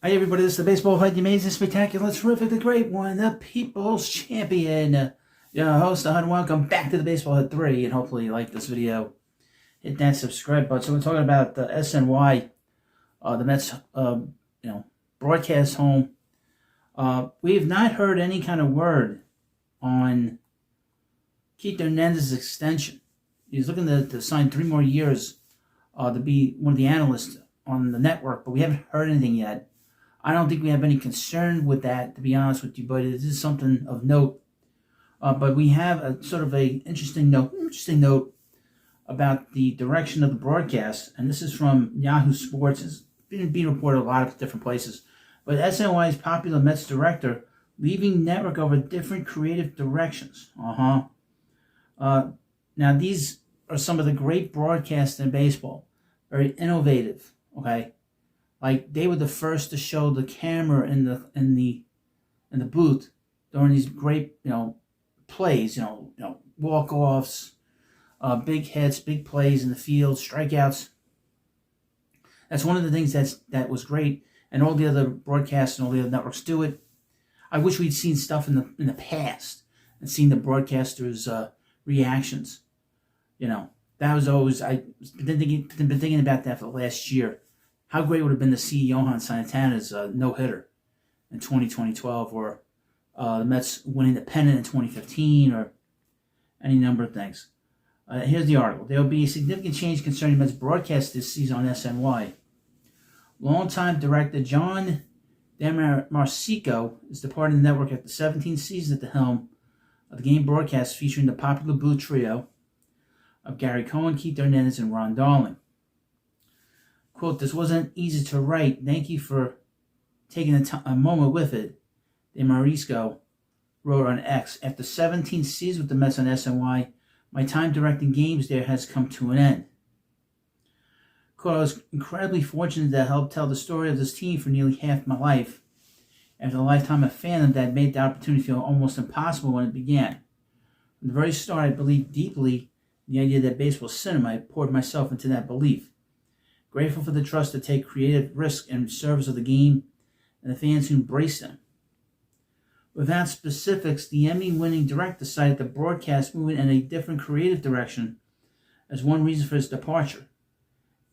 Hi everybody, this is the Baseball Fight, the amazing, spectacular, terrific, the great one, the People's Champion. Your host, and welcome back to the Baseball Head 3, and hopefully you like this video. Hit that subscribe button. So we're talking about the SNY, the Mets, broadcast home. We have not heard any kind of word on Keith Hernandez's extension. He's looking to sign 3 more years to be one of the analysts on the network, but we haven't heard anything yet. I don't think we have any concern with that, to be honest with you, but it is something of note. But we have a sort of a interesting note about the direction of the broadcast, and this is from Yahoo Sports. It's been being reported a lot of different places. But SNY's popular Mets director leaving network over different creative directions. Now these are some of the great broadcasts in baseball. Very innovative. Okay. Like they were the first to show the camera in the booth during these great plays, walk offs, big hits, big plays in the field, strikeouts. That's one of the things that was great, and all the other broadcasts and all the other networks do it. I wish we'd seen stuff in the past and seen the broadcasters' reactions. That was always I've been thinking about that for the last year. How great would it have been to see Johan Santana's no-hitter in 2012, or the Mets winning the pennant in 2015, or any number of things. Here's the article. There will be a significant change concerning Mets broadcast this season on SNY. Longtime director John DeMarco is departing the network after 17 seasons at the helm of the game broadcast featuring the popular Blue Trio of Gary Cohen, Keith Hernandez, and Ron Darling. Quote, "This wasn't easy to write. Thank you for taking a moment with it," DeMarco wrote on X. "After 17 seasons with the Mets on SNY, my time directing games there has come to an end." Quote, "I was incredibly fortunate to help tell the story of this team for nearly half my life. After a lifetime of fandom that made the opportunity feel almost impossible when it began. From the very start, I believed deeply in the idea that baseball cinema. I poured myself into that belief. Grateful for the trust to take creative risks in service of the game and the fans who embrace them." Without specifics, the Emmy-winning director cited the broadcast moving in a different creative direction as one reason for his departure.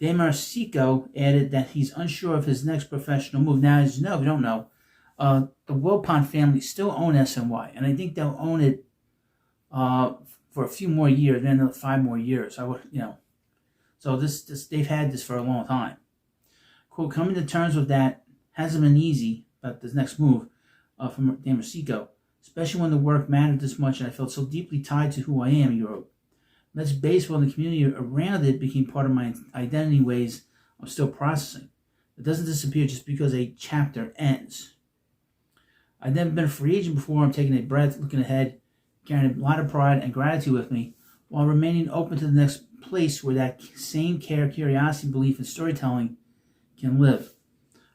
DeMarco added that he's unsure of his next professional move. Now, as you know, if you don't know, the Wilpon family still own SNY, and I think they'll own it for a few more years, maybe another 5 more years. So this they've had this for a long time. Quote, "Coming to terms with that hasn't been easy about this next move," from DeMarco, "especially when the work mattered this much and I felt so deeply tied to who I am," he wrote. "Mets baseball and the community around it became part of my identity in ways I'm still processing. It doesn't disappear just because a chapter ends. I've never been a free agent before. I'm taking a breath, looking ahead, carrying a lot of pride and gratitude with me, while remaining open to the next place where that same care, curiosity, belief, and storytelling can live.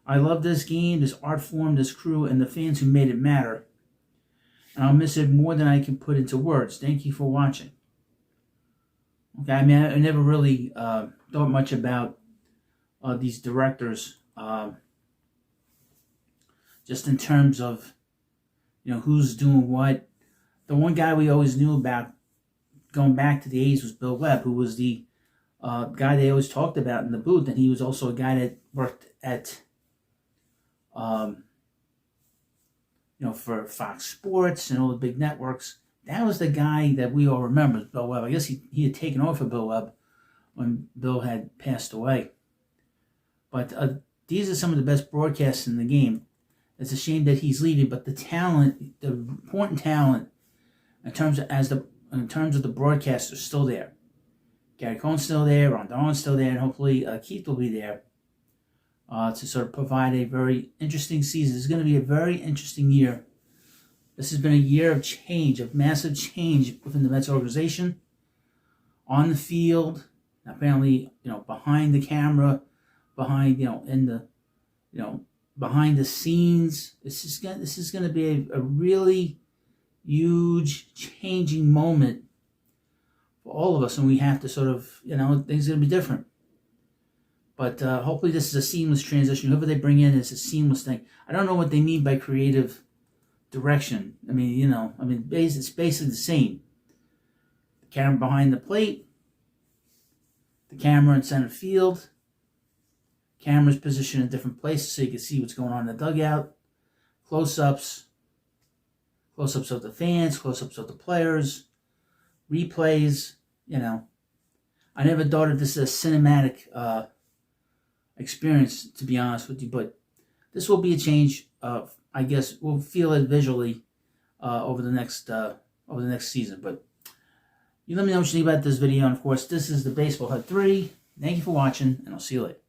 I love this game, this art form, this crew, and the fans who made it matter. And I'll miss it more than I can put into words. Thank you for watching." Okay, I mean, I never really thought much about these directors, just in terms of, who's doing what. The one guy we always knew about going back to the 80s was Bill Webb, who was the guy they always talked about in the booth, and he was also a guy that worked at, for Fox Sports and all the big networks. That was the guy that we all remember, Bill Webb. I guess he had taken over for Bill Webb when Bill had passed away. But these are some of the best broadcasts in the game. It's a shame that he's leaving, but the talent, the important talent, in terms of the broadcasters, still there. Gary Cohen's still there, Ron Darling's still there, and hopefully Keith will be there to sort of provide a very interesting season. It's going to be a very interesting year. This has been a year of change, of massive change within the Mets organization, on the field, apparently, behind the camera, behind the scenes. This is going to be a really huge changing moment for all of us, and we have to sort of, things are going to be different. But hopefully this is a seamless transition. Whoever they bring in is a seamless thing. I don't know what they mean by creative direction. I mean, you know, it's basically the same. The camera behind the plate, the camera in center field, cameras positioned in different places so you can see what's going on in the dugout, close-ups of the fans, close-ups of the players, replays, you know. I never thought of this as a cinematic experience, to be honest with you, but this will be a change of, I guess, we'll feel it visually over the next season. But you let me know what you think about this video, and of course, this is the Baseball Hut 3. Thank you for watching, and I'll see you later.